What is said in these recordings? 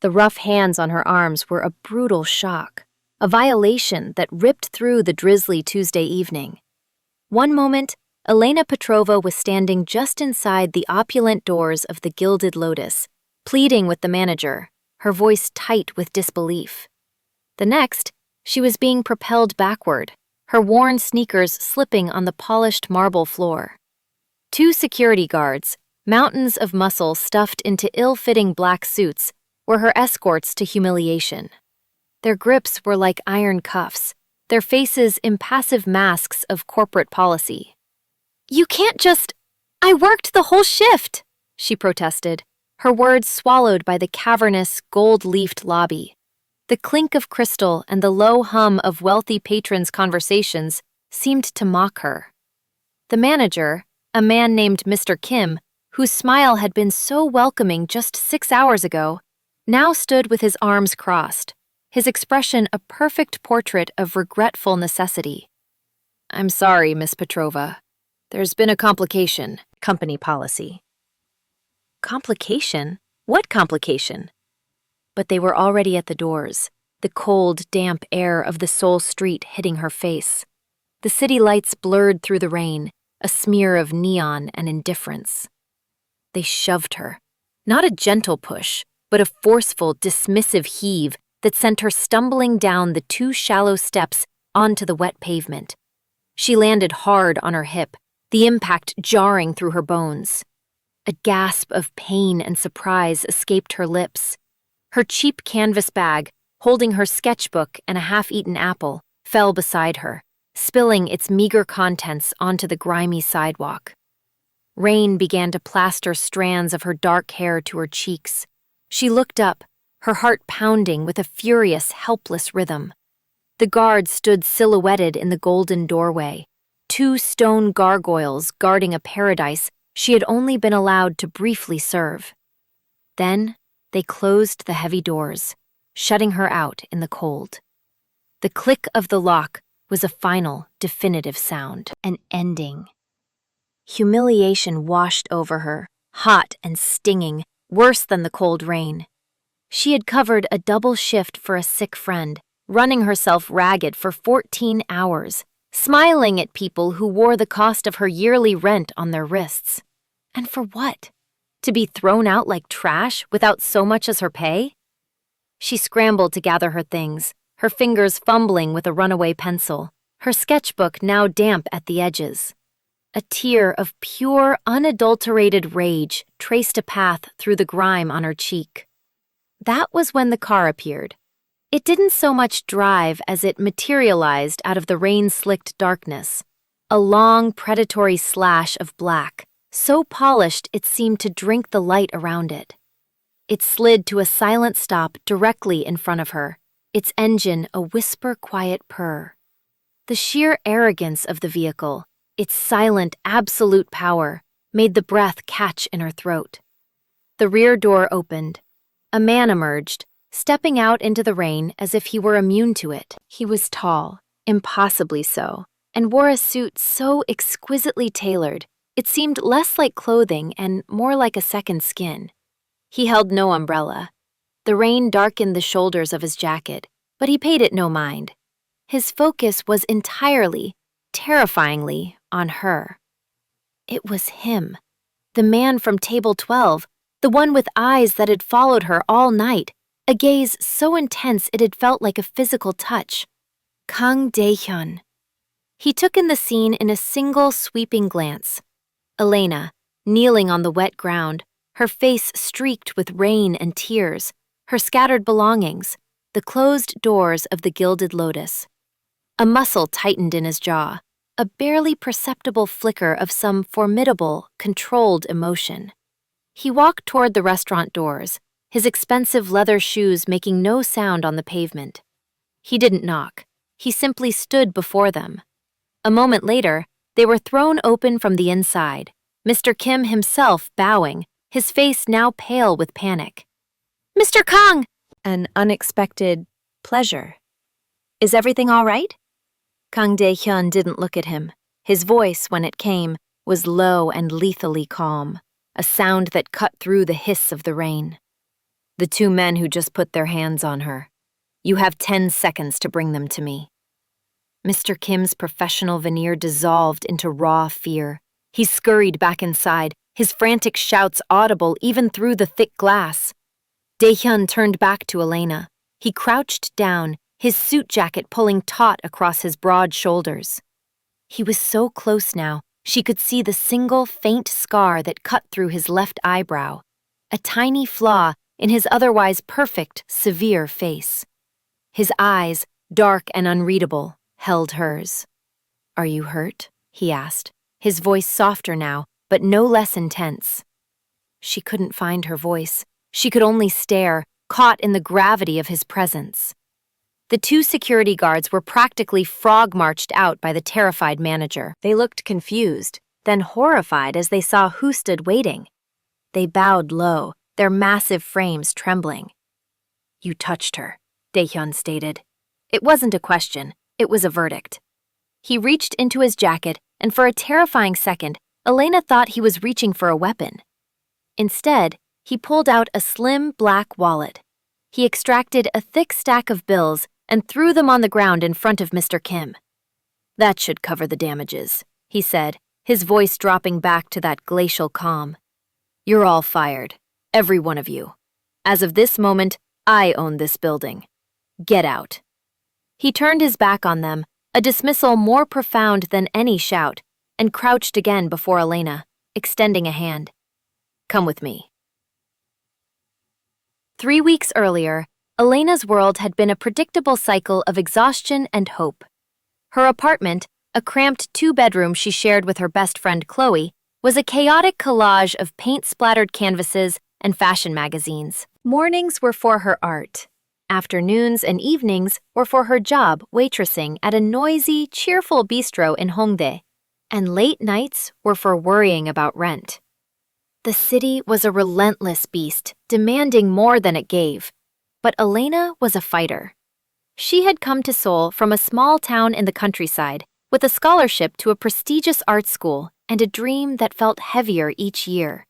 The rough hands on her arms were a brutal shock, a violation that ripped through the drizzly Tuesday evening. One moment, Elena Petrova was standing just inside the opulent doors of the Gilded Lotus, pleading with the manager, her voice tight with disbelief. The next, she was being propelled backward, her worn sneakers slipping on the polished marble floor. Two security guards, mountains of muscle stuffed into ill-fitting black suits, were her escorts to humiliation. Their grips were like iron cuffs, their faces impassive masks of corporate policy. "You can't just— I worked the whole shift," she protested, her words swallowed by the cavernous, gold-leafed lobby. The clink of crystal and the low hum of wealthy patrons' conversations seemed to mock her. The manager, a man named Mr. Kim, whose smile had been so welcoming just 6 hours ago, now stood with his arms crossed, his expression a perfect portrait of regretful necessity. "I'm sorry, Miss Petrova. There's been a complication." Company policy. Complication? What complication? But they were already at the doors, the cold, damp air of the Seoul street hitting her face. The city lights blurred through the rain, a smear of neon and indifference. They shoved her. Not a gentle push, but a forceful, dismissive heave that sent her stumbling down the 2 shallow steps onto the wet pavement. She landed hard on her hip, the impact jarring through her bones. A gasp of pain and surprise escaped her lips. Her cheap canvas bag, holding her sketchbook and a half-eaten apple, fell beside her, spilling its meager contents onto the grimy sidewalk. Rain began to plaster strands of her dark hair to her cheeks. She looked up, her heart pounding with a furious, helpless rhythm. The guard stood silhouetted in the golden doorway, 2 stone gargoyles guarding a paradise she had only been allowed to briefly serve. Then they closed the heavy doors, shutting her out in the cold. The click of the lock was a final, definitive sound, an ending. Humiliation washed over her, hot and stinging, worse than the cold rain. She had covered a double shift for a sick friend, running herself ragged for 14 hours, smiling at people who wore the cost of her yearly rent on their wrists. And for what? To be thrown out like trash without so much as her pay? She scrambled to gather her things, her fingers fumbling with a runaway pencil, her sketchbook now damp at the edges. A tear of pure, unadulterated rage traced a path through the grime on her cheek. That was when the car appeared. It didn't so much drive as it materialized out of the rain-slicked darkness, a long, predatory slash of black, so polished it seemed to drink the light around it. It slid to a silent stop directly in front of her, its engine a whisper-quiet purr. The sheer arrogance of the vehicle, its silent, absolute power, made the breath catch in her throat. The rear door opened. A man emerged, stepping out into the rain as if he were immune to it. He was tall, impossibly so, and wore a suit so exquisitely tailored, it seemed less like clothing and more like a second skin. He held no umbrella. The rain darkened the shoulders of his jacket, but he paid it no mind. His focus was entirely, terrifyingly, on her. It was him, the man from Table 12, the one with eyes that had followed her all night, a gaze so intense it had felt like a physical touch. Kang Dae-hyun. He took in the scene in a single sweeping glance. Elena, kneeling on the wet ground, her face streaked with rain and tears, her scattered belongings, the closed doors of the Gilded Lotus. A muscle tightened in his jaw, a barely perceptible flicker of some formidable, controlled emotion. He walked toward the restaurant doors, his expensive leather shoes making no sound on the pavement. He didn't knock. He simply stood before them. A moment later, they were thrown open from the inside, Mr. Kim himself bowing, his face now pale with panic. "Mr. Kang!" An unexpected pleasure. "Is everything all right?" Kang Dae-hyun didn't look at him. His voice, when it came, was low and lethally calm, a sound that cut through the hiss of the rain. The two men who just put their hands on her. You have 10 seconds to bring them to me. Mr. Kim's professional veneer dissolved into raw fear. He scurried back inside, his frantic shouts audible even through the thick glass. Dae-hyun turned back to Elena. He crouched down, his suit jacket pulling taut across his broad shoulders. He was so close now, she could see the single faint scar that cut through his left eyebrow, a tiny flaw in his otherwise perfect, severe face. His eyes, dark and unreadable, held hers. "Are you hurt?" he asked, his voice softer now, but no less intense. She couldn't find her voice. She could only stare, caught in the gravity of his presence. The two security guards were practically frog-marched out by the terrified manager. They looked confused, then horrified as they saw who stood waiting. They bowed low, their massive frames trembling. "You touched her," Dae-hyun stated. It wasn't a question, it was a verdict. He reached into his jacket, and for a terrifying second, Elena thought he was reaching for a weapon. Instead, he pulled out a slim black wallet. He extracted a thick stack of bills and threw them on the ground in front of Mr. Kim. "That should cover the damages," he said, his voice dropping back to that glacial calm. "You're all fired, every one of you. As of this moment, I own this building. Get out." He turned his back on them, a dismissal more profound than any shout, and crouched again before Elena, extending a hand. "Come with me." 3 weeks earlier, Elena's world had been a predictable cycle of exhaustion and hope. Her apartment, a cramped 2-bedroom she shared with her best friend Chloe, was a chaotic collage of paint-splattered canvases and fashion magazines. Mornings were for her art. Afternoons and evenings were for her job waitressing at a noisy, cheerful bistro in Hongdae, and late nights were for worrying about rent. The city was a relentless beast, demanding more than it gave. But Elena was a fighter. She had come to Seoul from a small town in the countryside with a scholarship to a prestigious art school and a dream that felt heavier each year.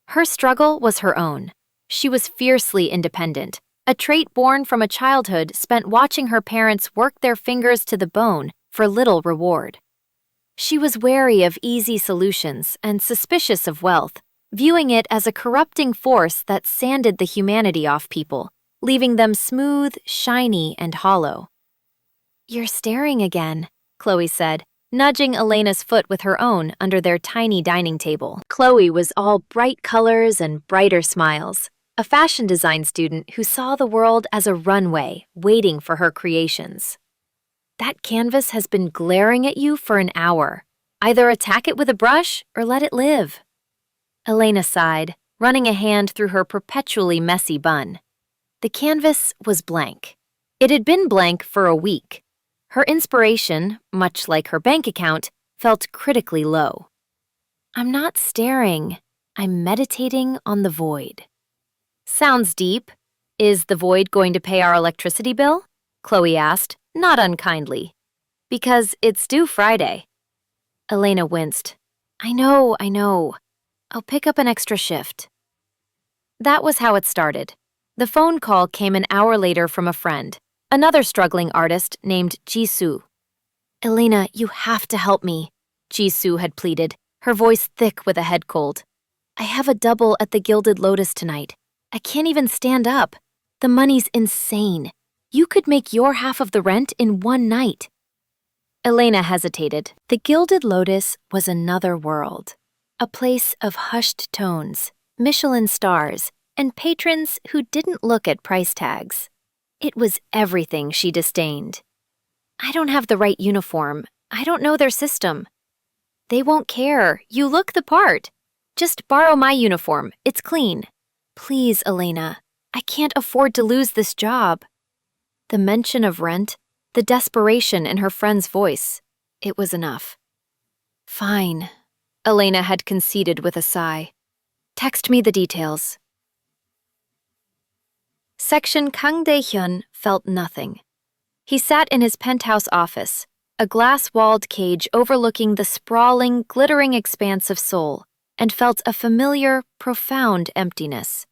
Her struggle was her own. She was fiercely independent, a trait born from a childhood spent watching her parents work their fingers to the bone for little reward. She was wary of easy solutions and suspicious of wealth, viewing it as a corrupting force that sanded the humanity off people, leaving them smooth, shiny, and hollow. "You're staring again," Chloe said, nudging Elena's foot with her own under their tiny dining table. Chloe was all bright colors and brighter smiles, a fashion design student who saw the world as a runway waiting for her creations. "That canvas has been glaring at you for an hour. Either attack it with a brush or let it live." Elena sighed, running a hand through her perpetually messy bun. The canvas was blank. It had been blank for a week. Her inspiration, much like her bank account, felt critically low. "I'm not staring. I'm meditating on the void." "Sounds deep. Is the void going to pay our electricity bill?" Chloe asked, not unkindly. "Because it's due Friday." Elena winced. I know. I'll pick up an extra shift." That was how it started. The phone call came an hour later from a friend, another struggling artist named Jisoo. "Elena, you have to help me," Jisoo had pleaded, her voice thick with a head cold. "I have a double at the Gilded Lotus tonight. I can't even stand up. The money's insane. You could make your half of the rent in one night." Elena hesitated. The Gilded Lotus was another world, a place of hushed tones, Michelin stars, and patrons who didn't look at price tags. It was everything she disdained. "I don't have the right uniform. I don't know their system." "They won't care. You look the part. Just borrow my uniform. It's clean." "Please, Elena. I can't afford to lose this job." The mention of rent, the desperation in her friend's voice, it was enough. "Fine," Elena had conceded with a sigh. "Text me the details." Section Kang Dae-hyun felt nothing. He sat in his penthouse office, a glass-walled cage overlooking the sprawling, glittering expanse of Seoul, and felt a familiar, profound emptiness.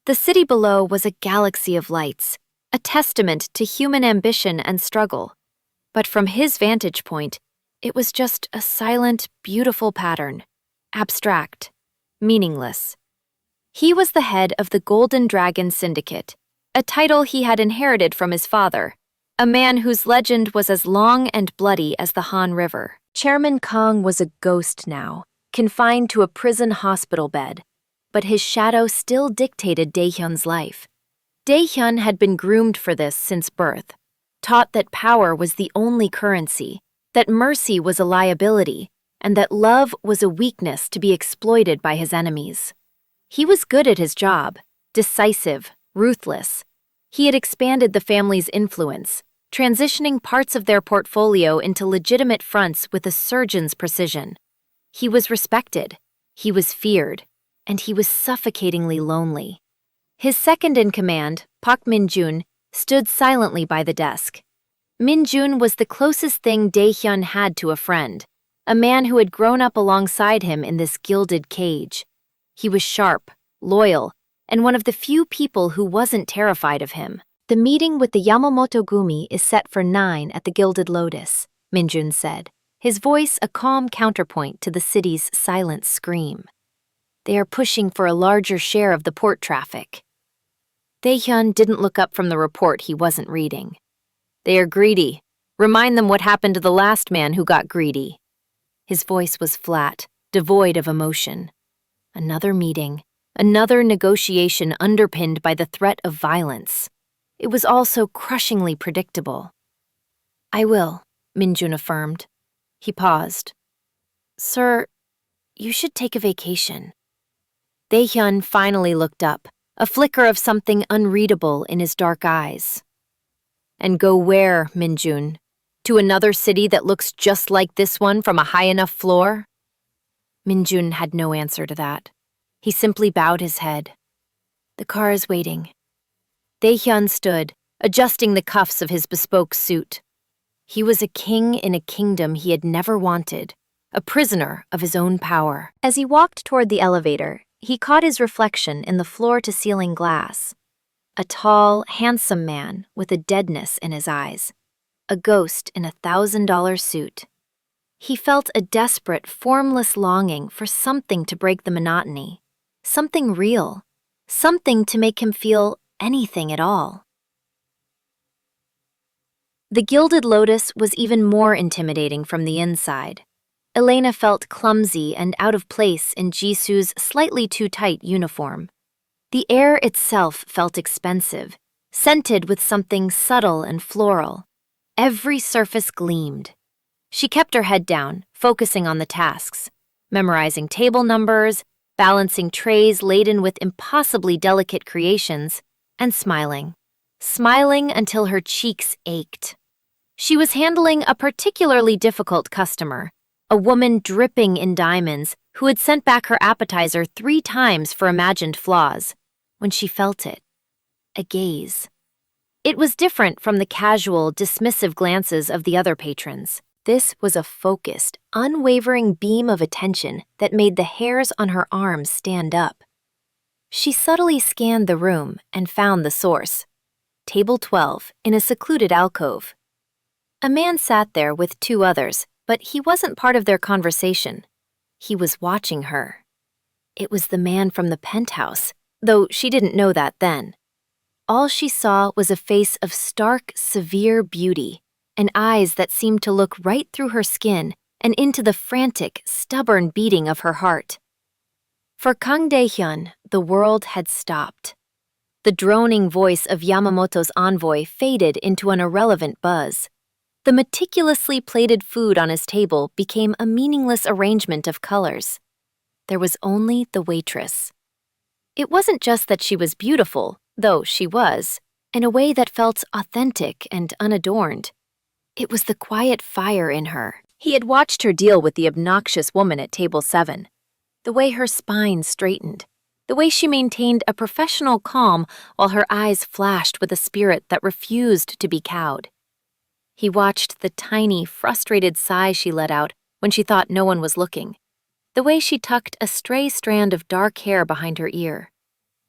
The city below was a galaxy of lights, a testament to human ambition and struggle. But from his vantage point, it was just a silent, beautiful pattern, abstract, meaningless. He was the head of the Golden Dragon Syndicate, a title he had inherited from his father, a man whose legend was as long and bloody as the Han River. Chairman Kong was a ghost now, confined to a prison hospital bed, but his shadow still dictated Daehyun's life. Daehyun had been groomed for this since birth, taught that power was the only currency, that mercy was a liability, and that love was a weakness to be exploited by his enemies. He was good at his job, decisive, ruthless. He had expanded the family's influence, transitioning parts of their portfolio into legitimate fronts with a surgeon's precision. He was respected, he was feared, and he was suffocatingly lonely. His second-in-command, Park Min-jun, stood silently by the desk. Min-jun was the closest thing Daehyun had to a friend, a man who had grown up alongside him in this gilded cage. He was sharp, loyal, and one of the few people who wasn't terrified of him. "The meeting with the Yamamoto Gumi is set for 9 at the Gilded Lotus," Min-jun said, his voice a calm counterpoint to the city's silent scream. "They are pushing for a larger share of the port traffic." Daehyun didn't look up from the report he wasn't reading. "They are greedy. Remind them what happened to the last man who got greedy." His voice was flat, devoid of emotion. Another meeting, another negotiation underpinned by the threat of violence. It was all so crushingly predictable. "I will," Min-jun affirmed. He paused. "Sir, you should take a vacation." Daehyun finally looked up, a flicker of something unreadable in his dark eyes. "And go where, Min-jun? To another city that looks just like this one from a high enough floor?" Min-jun had no answer to that. He simply bowed his head. "The car is waiting." Daehyun stood, adjusting the cuffs of his bespoke suit. He was a king in a kingdom he had never wanted, a prisoner of his own power. As he walked toward the elevator, he caught his reflection in the floor-to-ceiling glass. A tall, handsome man with a deadness in his eyes, a ghost in a $1,000 suit. He felt a desperate, formless longing for something to break the monotony, something real, something to make him feel anything at all. The Gilded Lotus was even more intimidating from the inside. Elena felt clumsy and out of place in Jisoo's slightly too tight uniform. The air itself felt expensive, scented with something subtle and floral. Every surface gleamed. She kept her head down, focusing on the tasks, memorizing table numbers, balancing trays laden with impossibly delicate creations, and smiling until her cheeks ached. She was handling a particularly difficult customer, a woman dripping in diamonds who had sent back her appetizer 3 times for imagined flaws, when she felt it. A gaze. It was different from the casual, dismissive glances of the other patrons. This was a focused, unwavering beam of attention that made the hairs on her arms stand up. She subtly scanned the room and found the source. Table 12, in a secluded alcove. A man sat there with 2 others, but he wasn't part of their conversation. He was watching her. It was the man from the penthouse, though she didn't know that then. All she saw was a face of stark, severe beauty, and eyes that seemed to look right through her skin and into the frantic, stubborn beating of her heart. For Kang Daehyun, the world had stopped. The droning voice of Yamamoto's envoy faded into an irrelevant buzz. The meticulously plated food on his table became a meaningless arrangement of colors. There was only the waitress. It wasn't just that she was beautiful, though she was, in a way that felt authentic and unadorned. It was the quiet fire in her. He had watched her deal with the obnoxious woman at table 7. The way her spine straightened. The way she maintained a professional calm while her eyes flashed with a spirit that refused to be cowed. He watched the tiny, frustrated sigh she let out when she thought no one was looking. The way she tucked a stray strand of dark hair behind her ear.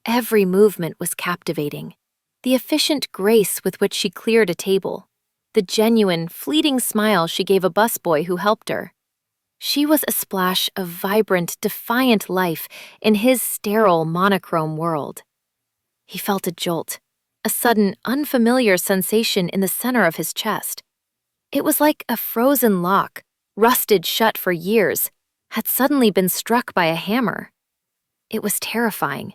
Every movement was captivating. The efficient grace with which she cleared a table, the genuine, fleeting smile she gave a busboy who helped her. She was a splash of vibrant, defiant life in his sterile, monochrome world. He felt a jolt, a sudden, unfamiliar sensation in the center of his chest. It was like a frozen lock, rusted shut for years, had suddenly been struck by a hammer. It was terrifying.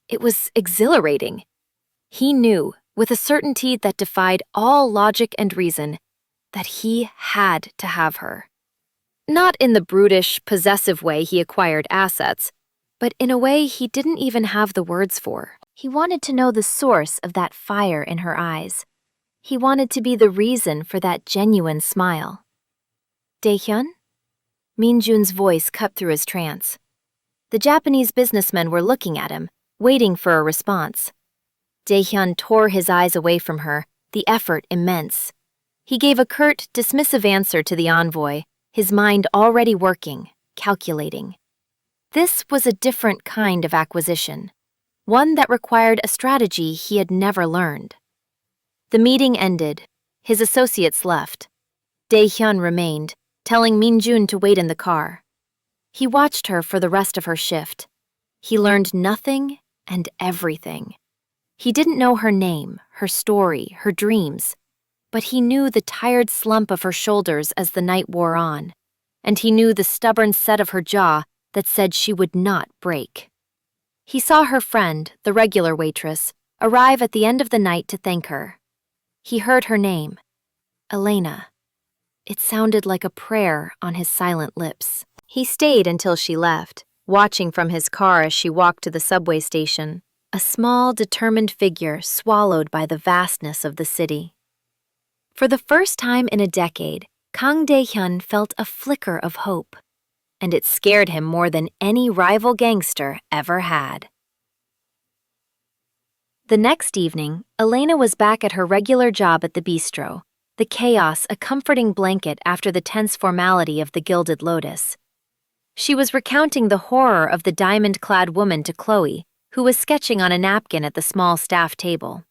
It was exhilarating. He knew, with a certainty that defied all logic and reason, that he had to have her. Not in the brutish, possessive way he acquired assets, but in a way he didn't even have the words for. He wanted to know the source of that fire in her eyes. He wanted to be the reason for that genuine smile. Daehyun? Minjun's voice cut through his trance. The Japanese businessmen were looking at him, waiting for a response. Daehyun tore his eyes away from her, the effort immense. He gave a curt, dismissive answer to the envoy, his mind already working, calculating. This was a different kind of acquisition, one that required a strategy he had never learned. The meeting ended. His associates left. Daehyun remained, telling Minjun to wait in the car. He watched her for the rest of her shift. He learned nothing and everything. He didn't know her name, her story, her dreams, but he knew the tired slump of her shoulders as the night wore on, and he knew the stubborn set of her jaw that said she would not break. He saw her friend, the regular waitress, arrive at the end of the night to thank her. He heard her name, Elena. It sounded like a prayer on his silent lips. He stayed until she left, watching from his car as she walked to the subway station, a small, determined figure swallowed by the vastness of the city. For the first time in a decade, Kang Daehyun felt a flicker of hope, and it scared him more than any rival gangster ever had. The next evening, Elena was back at her regular job at the bistro, the chaos a comforting blanket after the tense formality of the Gilded Lotus. She was recounting the horror of the diamond-clad woman to Chloe, who was sketching on a napkin at the small staff table.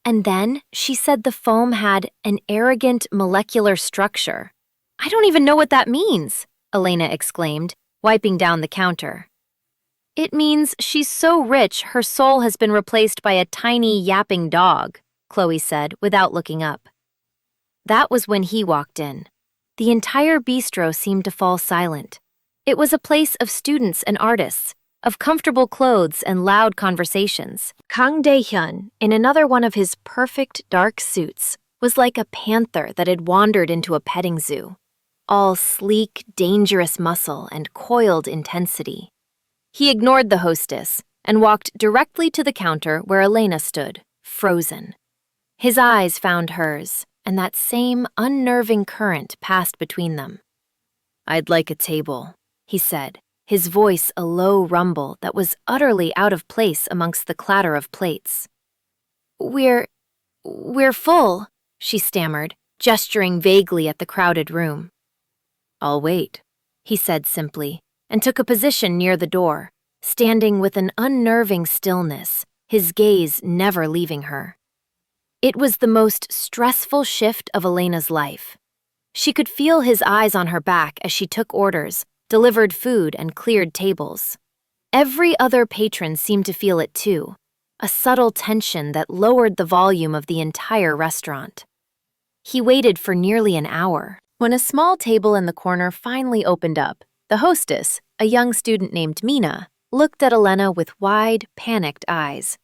And then she said the foam had an arrogant molecular structure. "I don't even know what that means," Elena exclaimed, wiping down the counter. "It means she's so rich her soul has been replaced by a tiny yapping dog," Chloe said without looking up. That was when he walked in. The entire bistro seemed to fall silent. It was a place of students and artists, of comfortable clothes and loud conversations. Kang Daehyun, in another one of his perfect dark suits, was like a panther that had wandered into a petting zoo, all sleek, dangerous muscle and coiled intensity. He ignored the hostess and walked directly to the counter where Elena stood, frozen. His eyes found hers, and that same unnerving current passed between them. "I'd like a table," he said, his voice a low rumble that was utterly out of place amongst the clatter of plates. We're full," she stammered, gesturing vaguely at the crowded room. "I'll wait," he said simply, and took a position near the door, standing with an unnerving stillness, his gaze never leaving her. It was the most stressful shift of Elena's life. She could feel his eyes on her back as she took orders, delivered food, and cleared tables. Every other patron seemed to feel it too, a subtle tension that lowered the volume of the entire restaurant. He waited for nearly an hour. When a small table in the corner finally opened up, the hostess, a young student named Mina, looked at Elena with wide, panicked eyes.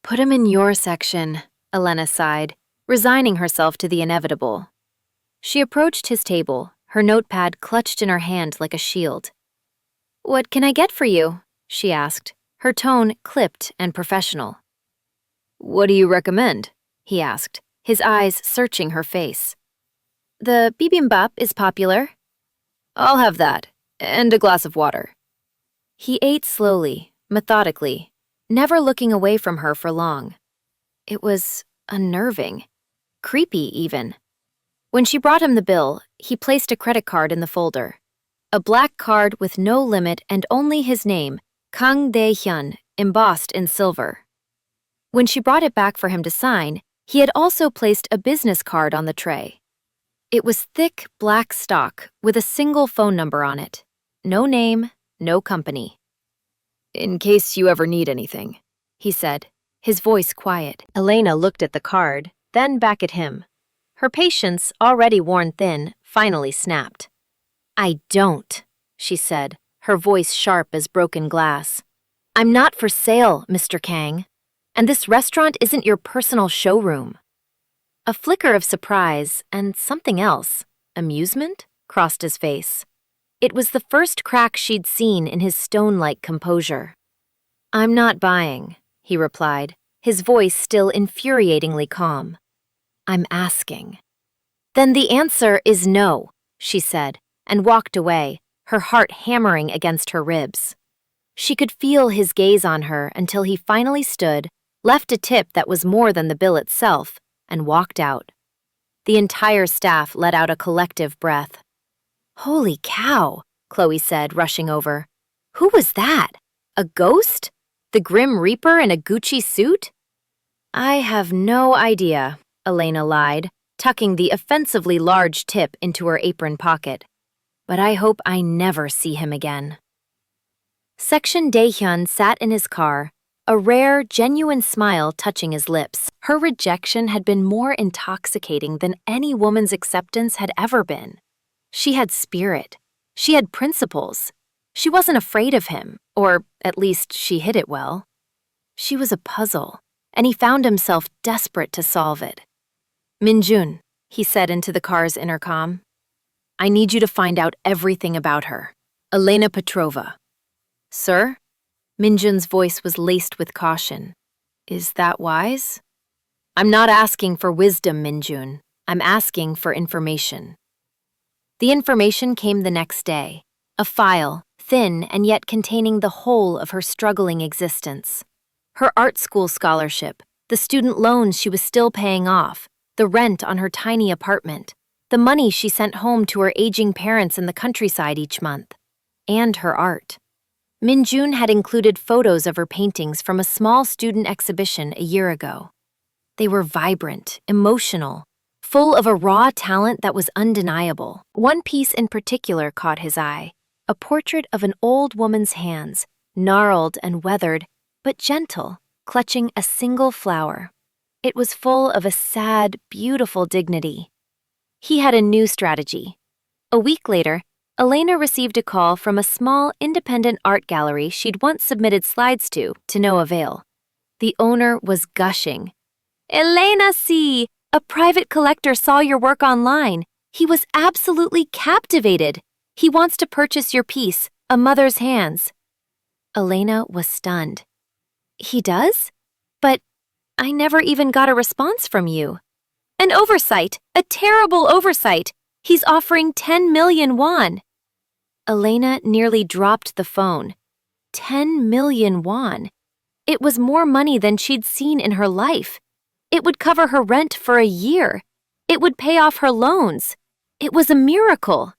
"Put him in your section," Elena sighed, resigning herself to the inevitable. She approached his table, her notepad clutched in her hand like a shield. "What can I get for you?" she asked, her tone clipped and professional. "What do you recommend?" he asked, his eyes searching her face. "The bibimbap is popular." "I'll have that, and a glass of water." He ate slowly, methodically, never looking away from her for long. It was unnerving, creepy even. When she brought him the bill, he placed a credit card in the folder. A black card with no limit and only his name, Kang Daehyun, embossed in silver. When she brought it back for him to sign, he had also placed a business card on the tray. It was thick black stock with a single phone number on it. No name, no company. "In case you ever need anything," he said, his voice quiet. Elena looked at the card, then back at him. Her patience, already worn thin, finally snapped. "I don't," she said, her voice sharp as broken glass. "I'm not for sale, Mr. Kang. And this restaurant isn't your personal showroom." A flicker of surprise and something else, amusement, crossed his face. It was the first crack she'd seen in his stone-like composure. "I'm not buying," he replied, his voice still infuriatingly calm. "I'm asking." "Then the answer is no," she said, and walked away, her heart hammering against her ribs. She could feel his gaze on her until he finally stood, left a tip that was more than the bill itself, and walked out. The entire staff let out a collective breath. "Holy cow," Chloe said, rushing over. "Who was that? A ghost? The Grim Reaper in a Gucci suit?" "I have no idea," Elena lied, tucking the offensively large tip into her apron pocket. "But I hope I never see him again." Section Daehyun sat in his car, a rare, genuine smile touching his lips. Her rejection had been more intoxicating than any woman's acceptance had ever been. She had spirit. She had principles. She wasn't afraid of him, or at least she hid it well. She was a puzzle, and he found himself desperate to solve it. "Minjun," he said into the car's intercom, "I need you to find out everything about her. Elena Petrova." "Sir?" Minjun's voice was laced with caution. "Is that wise?" "I'm not asking for wisdom, Minjun. I'm asking for information." The information came the next day, a file, thin and yet containing the whole of her struggling existence. Her art school scholarship, the student loans she was still paying off, the rent on her tiny apartment, the money she sent home to her aging parents in the countryside each month, and her art. Minjun had included photos of her paintings from a small student exhibition a year ago. They were vibrant, emotional, full of a raw talent that was undeniable. One piece in particular caught his eye, a portrait of an old woman's hands, gnarled and weathered, but gentle, clutching a single flower. It was full of a sad, beautiful dignity. He had a new strategy. A week later, Elena received a call from a small, independent art gallery she'd once submitted slides to no avail. The owner was gushing. "Elena C., a private collector saw your work online. He was absolutely captivated. He wants to purchase your piece, A Mother's Hands." Elena was stunned. "He does? But I never even got a response from you." "An oversight, a terrible oversight. He's offering 10 million won. Elena nearly dropped the phone. 10 million won. It was more money than she'd seen in her life. It would cover her rent for a year. It would pay off her loans. It was a miracle.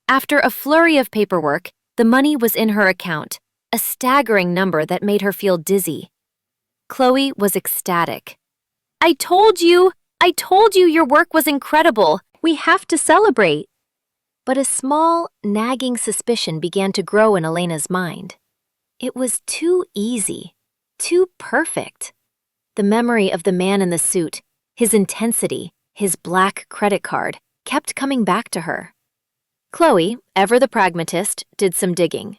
After a flurry of paperwork, the money was in her account, a staggering number that made her feel dizzy. Chloe was ecstatic. I told you your work was incredible. We have to celebrate." But a small, nagging suspicion began to grow in Elena's mind. It was too easy, too perfect. The memory of the man in the suit, his intensity, his black credit card, kept coming back to her. Chloe, ever the pragmatist, did some digging.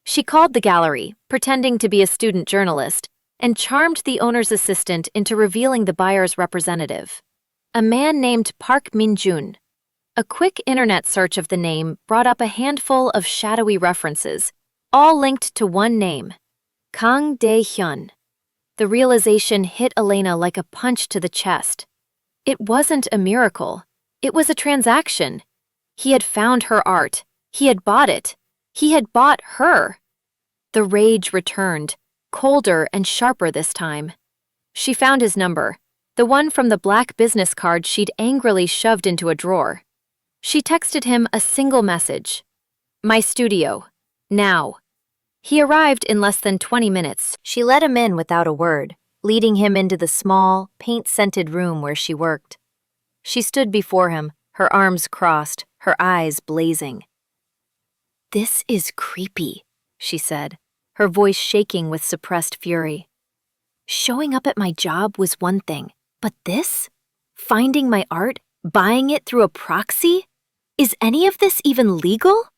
She called the gallery, pretending to be a student journalist, and charmed the owner's assistant into revealing the buyer's representative, a man named Park Min-jun. A quick internet search of the name brought up a handful of shadowy references, all linked to one name, Kang Dae-hyun. The realization hit Elena like a punch to the chest. It wasn't a miracle. It was a transaction. He had found her art. He had bought it. He had bought her. The rage returned, colder and sharper this time. She found his number, the one from the black business card she'd angrily shoved into a drawer. She texted him a single message. "My studio. Now." He arrived in less than 20 minutes. She let him in without a word, leading him into the small, paint-scented room where she worked. She stood before him, her arms crossed, her eyes blazing. "This is creepy," she said, her voice shaking with suppressed fury. "Showing up at my job was one thing, but this? Finding my art, buying it through a proxy? Is any of this even legal?"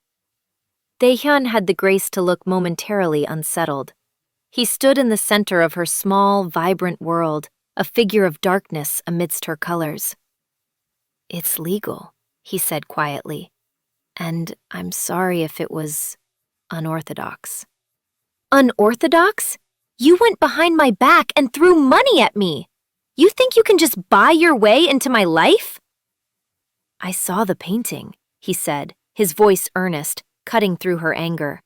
Daehyun had the grace to look momentarily unsettled. He stood in the center of her small, vibrant world, a figure of darkness amidst her colors. "It's legal," he said quietly, "and I'm sorry if it was unorthodox." "Unorthodox? You went behind my back and threw money at me! You think you can just buy your way into my life?" "I saw the painting," he said, his voice earnest, cutting through her anger.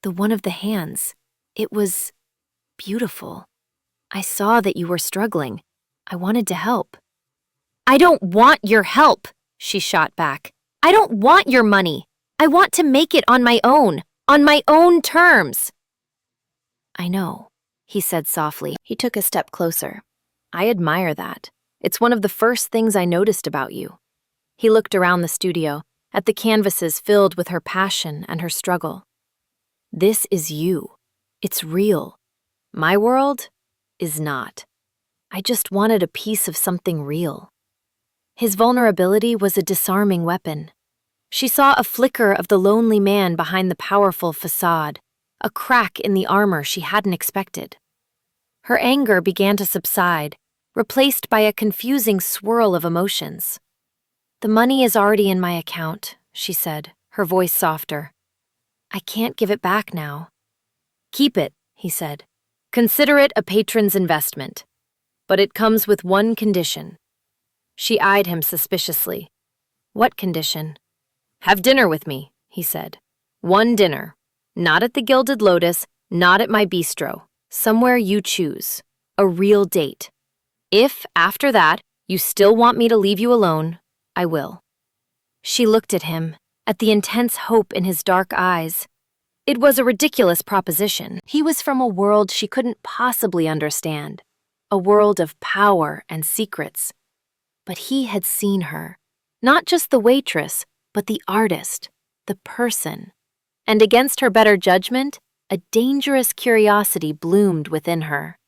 "The one of the hands. It was beautiful. I saw that you were struggling. I wanted to help." "I don't want your help," she shot back. "I don't want your money. I want to make it on my own terms." "I know," he said softly. He took a step closer. "I admire that. It's one of the first things I noticed about you." He looked around the studio, at the canvases filled with her passion and her struggle. "This is you. It's real. My world is not. I just wanted a piece of something real." His vulnerability was a disarming weapon. She saw a flicker of the lonely man behind the powerful facade, a crack in the armor she hadn't expected. Her anger began to subside, replaced by a confusing swirl of emotions. "The money is already in my account," she said, her voice softer. "I can't give it back now." "Keep it," he said. "Consider it a patron's investment. But it comes with one condition." She eyed him suspiciously. "What condition?" "Have dinner with me," he said. "One dinner. Not at the Gilded Lotus, not at my bistro. Somewhere you choose. A real date. If, after that, you still want me to leave you alone, I will." She looked at him, at the intense hope in his dark eyes. It was a ridiculous proposition. He was from a world she couldn't possibly understand, a world of power and secrets. But he had seen her, not just the waitress, but the artist, the person. And against her better judgment, a dangerous curiosity bloomed within her.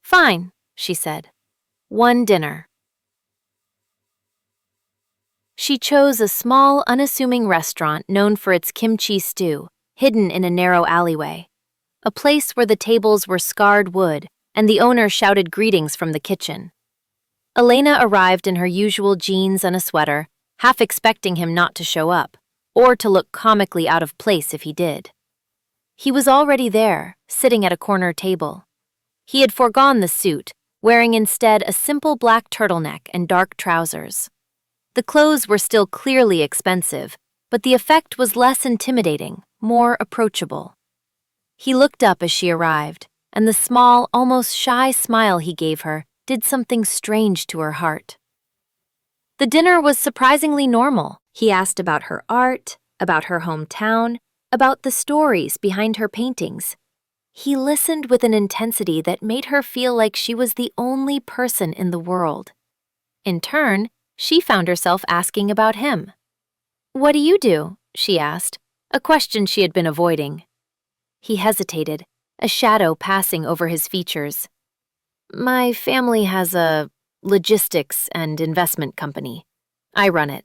"Fine," she said. "One dinner." She chose a small, unassuming restaurant known for its kimchi stew, hidden in a narrow alleyway. A place where the tables were scarred wood and the owner shouted greetings from the kitchen. Elena arrived in her usual jeans and a sweater, half expecting him not to show up, or to look comically out of place if he did. He was already there, sitting at a corner table. He had foregone the suit, wearing instead a simple black turtleneck and dark trousers. The clothes were still clearly expensive, but the effect was less intimidating, more approachable. He looked up as she arrived, and the small, almost shy smile he gave her did something strange to her heart. The dinner was surprisingly normal. He asked about her art, about her hometown, about the stories behind her paintings. He listened with an intensity that made her feel like she was the only person in the world. In turn, she found herself asking about him. "What do you do?" she asked, a question she had been avoiding. He hesitated, a shadow passing over his features. "My family has a logistics and investment company. I run it."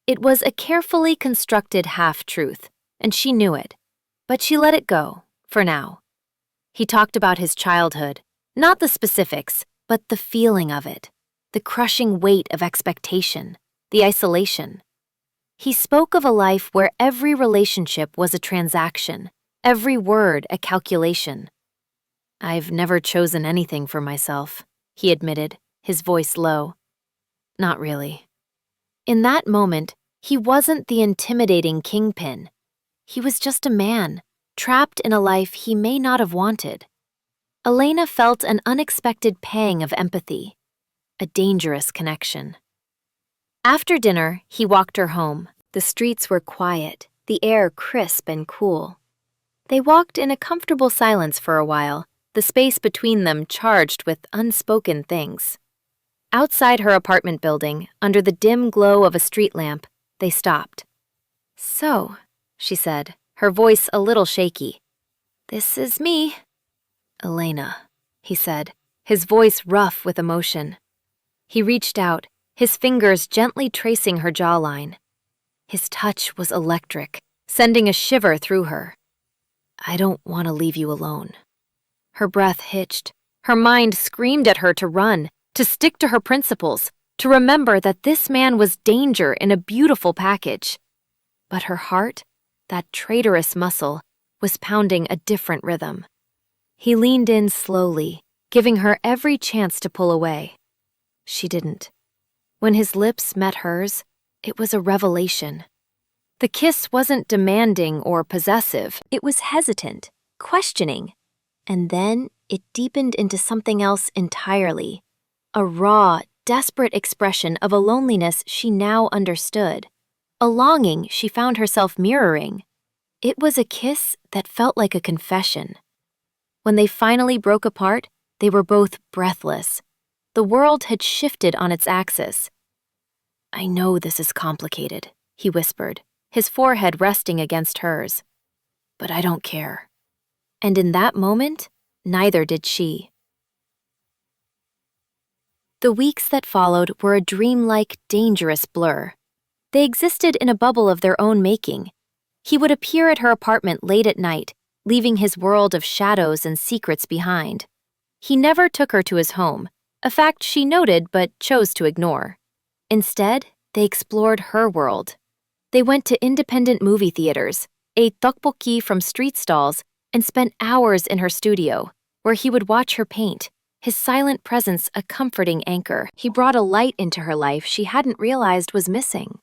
It was a carefully constructed half-truth, and she knew it, but she let it go, for now. He talked about his childhood, not the specifics, but the feeling of it, the crushing weight of expectation, the isolation. He spoke of a life where every relationship was a transaction, every word a calculation. "I've never chosen anything for myself," he admitted, his voice low. "Not really." In that moment, he wasn't the intimidating kingpin. He was just a man, trapped in a life he may not have wanted. Elena felt an unexpected pang of empathy, a dangerous connection. After dinner, he walked her home. The streets were quiet, the air crisp and cool. They walked in a comfortable silence for a while, the space between them charged with unspoken things. Outside her apartment building, under the dim glow of a street lamp, they stopped. "So," she said, her voice a little shaky. "This is me." "Elena," he said, his voice rough with emotion. He reached out, his fingers gently tracing her jawline. His touch was electric, sending a shiver through her. "I don't want to leave you alone." Her breath hitched. Her mind screamed at her to run, to stick to her principles, to remember that this man was danger in a beautiful package. But her heart, that traitorous muscle, was pounding a different rhythm. He leaned in slowly, giving her every chance to pull away. She didn't. When his lips met hers, it was a revelation. The kiss wasn't demanding or possessive. It was hesitant, questioning. And then it deepened into something else entirely. A raw, desperate expression of a loneliness she now understood. A longing she found herself mirroring. It was a kiss that felt like a confession. When they finally broke apart, they were both breathless. The world had shifted on its axis. "I know this is complicated," he whispered, his forehead resting against hers. "But I don't care." And in that moment, neither did she. The weeks that followed were a dreamlike, dangerous blur. They existed in a bubble of their own making. He would appear at her apartment late at night, leaving his world of shadows and secrets behind. He never took her to his home, a fact she noted but chose to ignore. Instead, they explored her world. They went to independent movie theaters, ate tteokbokki from street stalls, and spent hours in her studio, where he would watch her paint, his silent presence a comforting anchor. He brought a light into her life she hadn't realized was missing.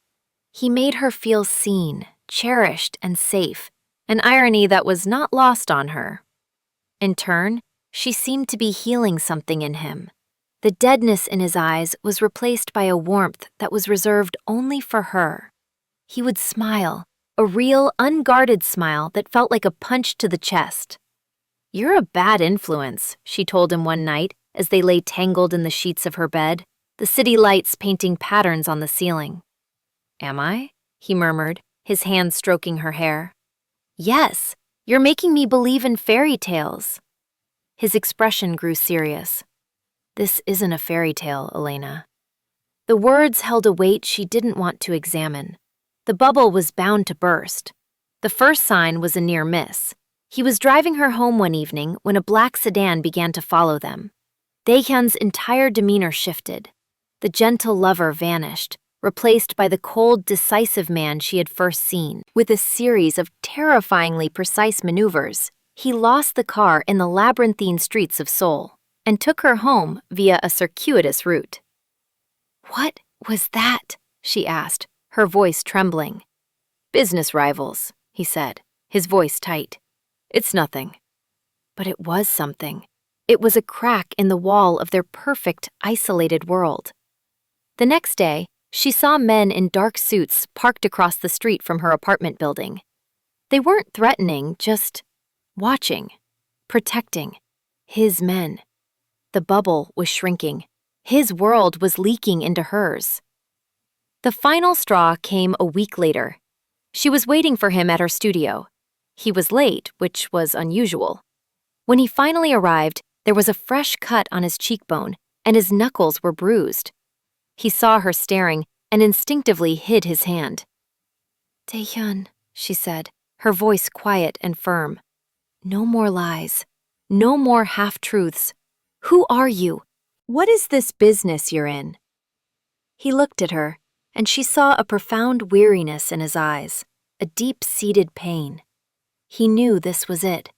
He made her feel seen, cherished, and safe, an irony that was not lost on her. In turn, she seemed to be healing something in him. The deadness in his eyes was replaced by a warmth that was reserved only for her. He would smile, a real, unguarded smile that felt like a punch to the chest. "You're a bad influence," she told him one night as they lay tangled in the sheets of her bed, the city lights painting patterns on the ceiling. "Am I?" he murmured, his hand stroking her hair. "Yes, you're making me believe in fairy tales." His expression grew serious. "This isn't a fairy tale, Elena." The words held a weight she didn't want to examine. The bubble was bound to burst. The first sign was a near miss. He was driving her home one evening when a black sedan began to follow them. Daehyun's entire demeanor shifted. The gentle lover vanished, replaced by the cold, decisive man she had first seen. With a series of terrifyingly precise maneuvers, he lost the car in the labyrinthine streets of Seoul and took her home via a circuitous route. "What was that?" she asked, her voice trembling. "Business rivals," he said, his voice tight. "It's nothing." But it was something. It was a crack in the wall of their perfect, isolated world. The next day, she saw men in dark suits parked across the street from her apartment building. They weren't threatening, just watching, protecting. His men. The bubble was shrinking. His world was leaking into hers. The final straw came a week later. She was waiting for him at her studio. He was late, which was unusual. When he finally arrived, there was a fresh cut on his cheekbone, and his knuckles were bruised. He saw her staring and instinctively hid his hand. "Daehyun," she said, her voice quiet and firm. "No more lies. No more half-truths. Who are you? What is this business you're in?" He looked at her, and she saw a profound weariness in his eyes, a deep-seated pain. He knew this was it,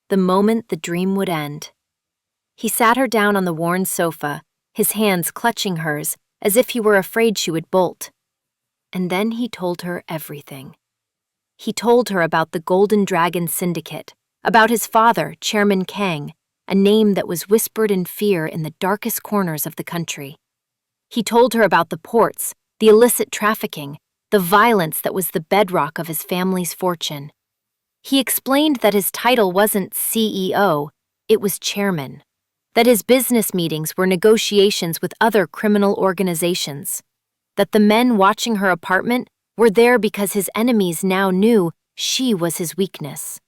the moment the dream would end. He sat her down on the worn sofa, his hands clutching hers, as if he were afraid she would bolt. And then he told her everything. He told her about the Golden Dragon Syndicate, about his father, Chairman Kang, a name that was whispered in fear in the darkest corners of the country. He told her about the ports, the illicit trafficking, the violence that was the bedrock of his family's fortune. He explained that his title wasn't CEO, it was chairman. That his business meetings were negotiations with other criminal organizations. That the men watching her apartment were there because his enemies now knew she was his weakness.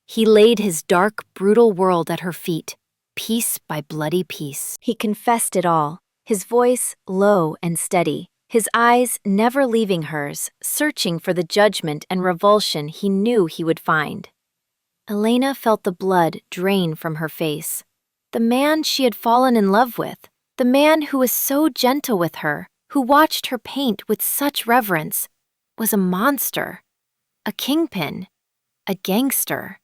He laid his dark, brutal world at her feet, piece by bloody piece. He confessed it all, his voice low and steady, his eyes never leaving hers, searching for the judgment and revulsion he knew he would find. Elena felt the blood drain from her face. The man she had fallen in love with, the man who was so gentle with her, who watched her paint with such reverence, was a monster, a kingpin, a gangster.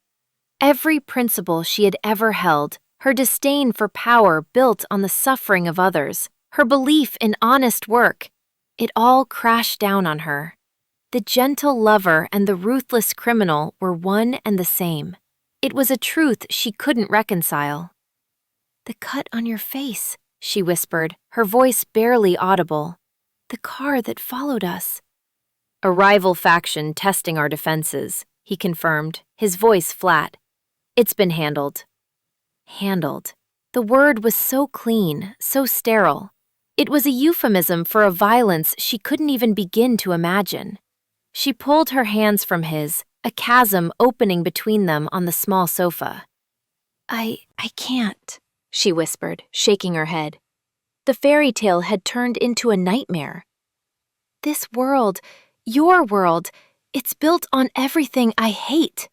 Every principle she had ever held, her disdain for power built on the suffering of others, her belief in honest work, it all crashed down on her. The gentle lover and the ruthless criminal were one and the same. It was a truth she couldn't reconcile. "The cut on your face," she whispered, her voice barely audible. "The car that followed us." "A rival faction testing our defenses," he confirmed, his voice flat. "It's been handled." Handled. The word was so clean, so sterile. It was a euphemism for a violence she couldn't even begin to imagine. She pulled her hands from his, a chasm opening between them on the small sofa. I can't," she whispered, shaking her head. The fairy tale had turned into a nightmare. "This world, your world, it's built on everything I hate."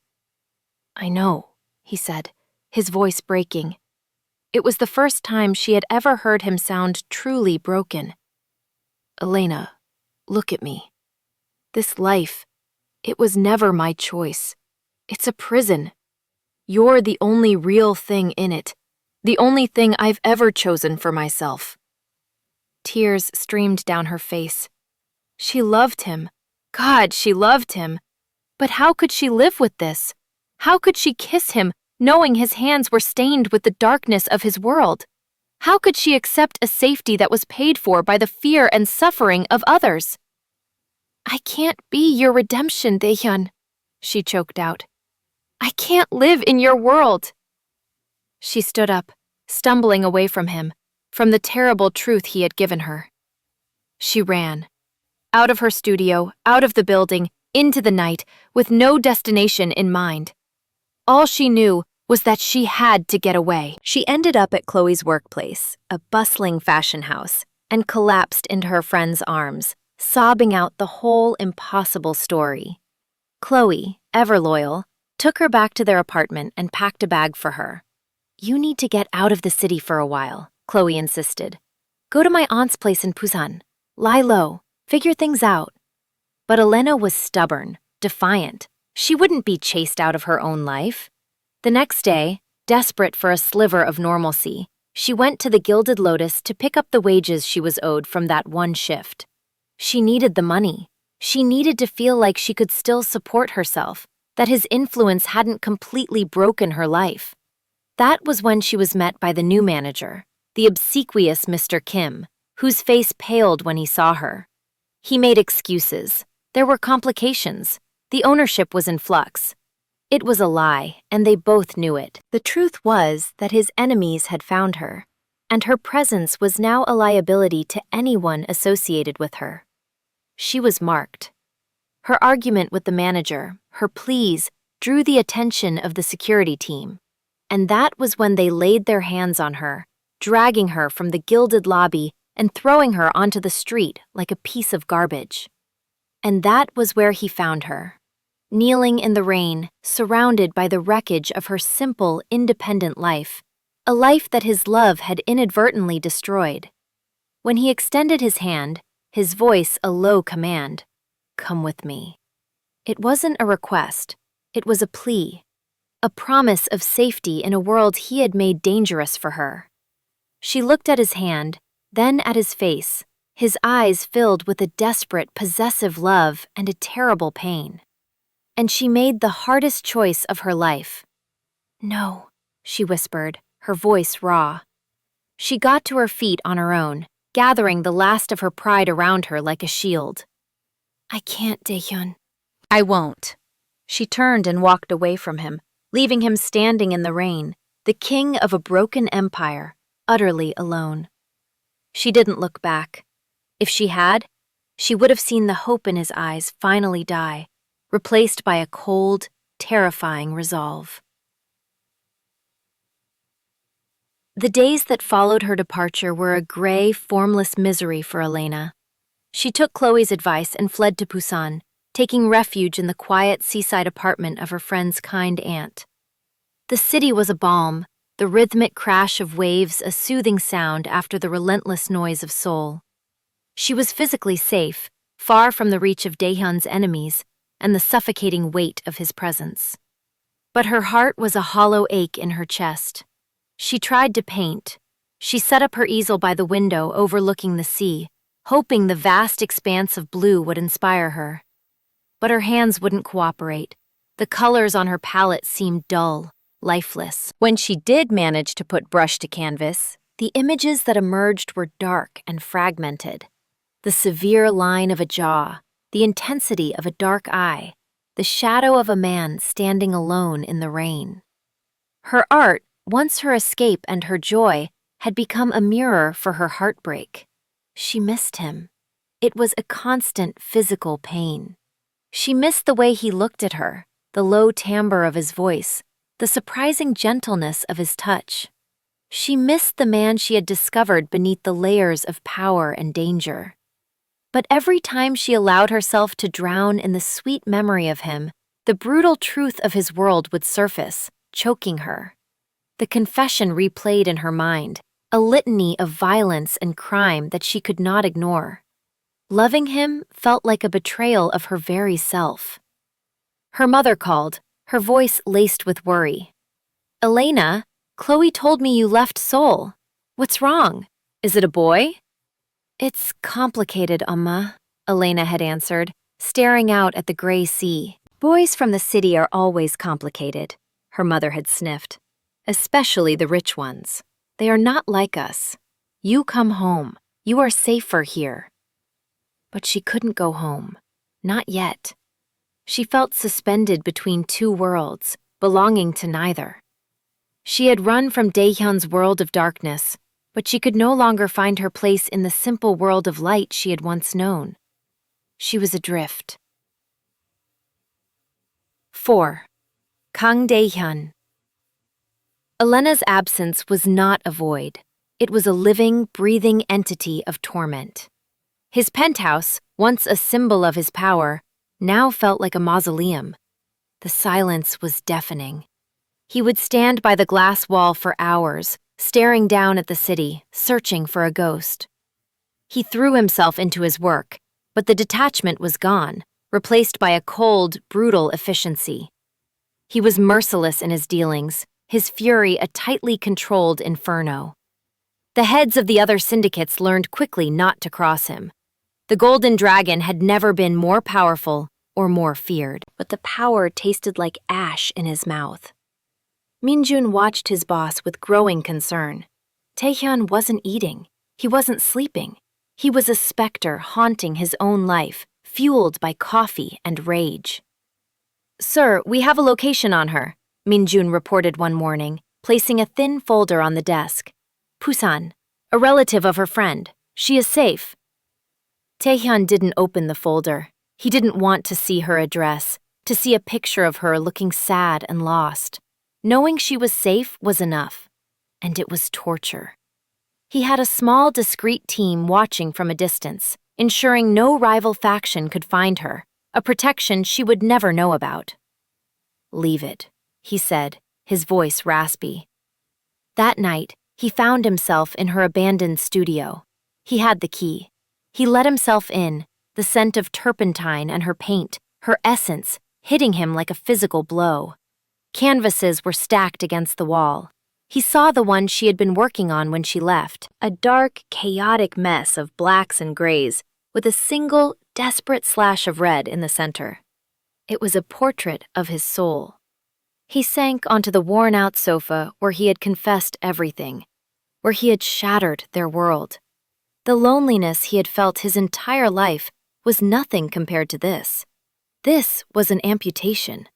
"I know," he said, his voice breaking. It was the first time she had ever heard him sound truly broken. "Elena, look at me. This life, it was never my choice. It's a prison. You're the only real thing in it, the only thing I've ever chosen for myself." Tears streamed down her face. She loved him. God, she loved him. But how could she live with this? How could she kiss him, knowing his hands were stained with the darkness of his world? How could she accept a safety that was paid for by the fear and suffering of others? "I can't be your redemption, Daehyun," she choked out. "I can't live in your world." She stood up, stumbling away from him, from the terrible truth he had given her. She ran. Out of her studio, out of the building, into the night, with no destination in mind. All she knew was that she had to get away. She ended up at Chloe's workplace, a bustling fashion house, and collapsed into her friend's arms, sobbing out the whole impossible story. Chloe, ever loyal, took her back to their apartment and packed a bag for her. "You need to get out of the city for a while," Chloe insisted. "Go to my aunt's place in Busan. Lie low. Figure things out." But Elena was stubborn, defiant. She wouldn't be chased out of her own life. The next day, desperate for a sliver of normalcy, she went to the Gilded Lotus to pick up the wages she was owed from that one shift. She needed the money. She needed to feel like she could still support herself, that his influence hadn't completely broken her life. That was when she was met by the new manager, the obsequious Mr. Kim, whose face paled when he saw her. He made excuses. There were complications. The ownership was in flux. It was a lie, and they both knew it. The truth was that his enemies had found her, and her presence was now a liability to anyone associated with her. She was marked. Her argument with the manager, her pleas, drew the attention of the security team, and that was when they laid their hands on her, dragging her from the gilded lobby and throwing her onto the street like a piece of garbage. And that was where he found her, kneeling in the rain, surrounded by the wreckage of her simple, independent life, a life that his love had inadvertently destroyed. When he extended his hand, his voice a low command, "Come with me." It wasn't a request, it was a plea, a promise of safety in a world he had made dangerous for her. She looked at his hand, then at his face, his eyes filled with a desperate, possessive love and a terrible pain. And she made the hardest choice of her life. "No," she whispered, her voice raw. She got to her feet on her own, gathering the last of her pride around her like a shield. "I can't, Daehyun." "I won't." She turned and walked away from him, leaving him standing in the rain, the king of a broken empire, utterly alone. She didn't look back. If she had, she would have seen the hope in his eyes finally die, replaced by a cold, terrifying resolve. The days that followed her departure were a gray, formless misery for Elena. She took Chloe's advice and fled to Busan, taking refuge in the quiet seaside apartment of her friend's kind aunt. The city was a balm, the rhythmic crash of waves a soothing sound after the relentless noise of Seoul. She was physically safe, far from the reach of Daehyun's enemies and the suffocating weight of his presence. But her heart was a hollow ache in her chest. She tried to paint. She set up her easel by the window overlooking the sea, hoping the vast expanse of blue would inspire her. But her hands wouldn't cooperate. The colors on her palette seemed dull, lifeless. When she did manage to put brush to canvas, the images that emerged were dark and fragmented. The severe line of a jaw, the intensity of a dark eye, the shadow of a man standing alone in the rain. Her art, once her escape and her joy, had become a mirror for her heartbreak. She missed him. It was a constant physical pain. She missed the way he looked at her, the low timbre of his voice, the surprising gentleness of his touch. She missed the man she had discovered beneath the layers of power and danger. But every time she allowed herself to drown in the sweet memory of him, the brutal truth of his world would surface, choking her. The confession replayed in her mind, a litany of violence and crime that she could not ignore. Loving him felt like a betrayal of her very self. Her mother called, her voice laced with worry. "Elena, Chloe told me you left Seoul. What's wrong? Is it a boy?" "It's complicated, Amma," Elena had answered, staring out at the gray sea. "Boys from the city are always complicated," her mother had sniffed. "Especially the rich ones. They are not like us. You come home. You are safer here." But she couldn't go home. Not yet. She felt suspended between two worlds, belonging to neither. She had run from Daehyun's world of darkness, but she could no longer find her place in the simple world of light she had once known. She was adrift. 4. Kang Daehyun. Elena's absence was not a void. It was a living, breathing entity of torment. His penthouse, once a symbol of his power, now felt like a mausoleum. The silence was deafening. He would stand by the glass wall for hours, staring down at the city, searching for a ghost. He threw himself into his work, but the detachment was gone, replaced by a cold, brutal efficiency. He was merciless in his dealings, his fury a tightly controlled inferno. The heads of the other syndicates learned quickly not to cross him. The Golden Dragon had never been more powerful or more feared, but the power tasted like ash in his mouth. Minjun watched his boss with growing concern. Taehyun wasn't eating. He wasn't sleeping. He was a specter haunting his own life, fueled by coffee and rage. "Sir, we have a location on her," Minjun reported one morning, placing a thin folder on the desk. "Busan, a relative of her friend. She is safe." Taehyun didn't open the folder. He didn't want to see her address, to see a picture of her looking sad and lost. Knowing she was safe was enough, and it was torture. He had a small, discreet team watching from a distance, ensuring no rival faction could find her, a protection she would never know about. "Leave it," he said, his voice raspy. That night, he found himself in her abandoned studio. He had the key. He let himself in, the scent of turpentine and her paint, her essence, hitting him like a physical blow. Canvases were stacked against the wall. He saw the one she had been working on when she left, a dark, chaotic mess of blacks and grays, with a single, desperate slash of red in the center. It was a portrait of his soul. He sank onto the worn-out sofa where he had confessed everything, where he had shattered their world. The loneliness he had felt his entire life was nothing compared to this. This was an amputation,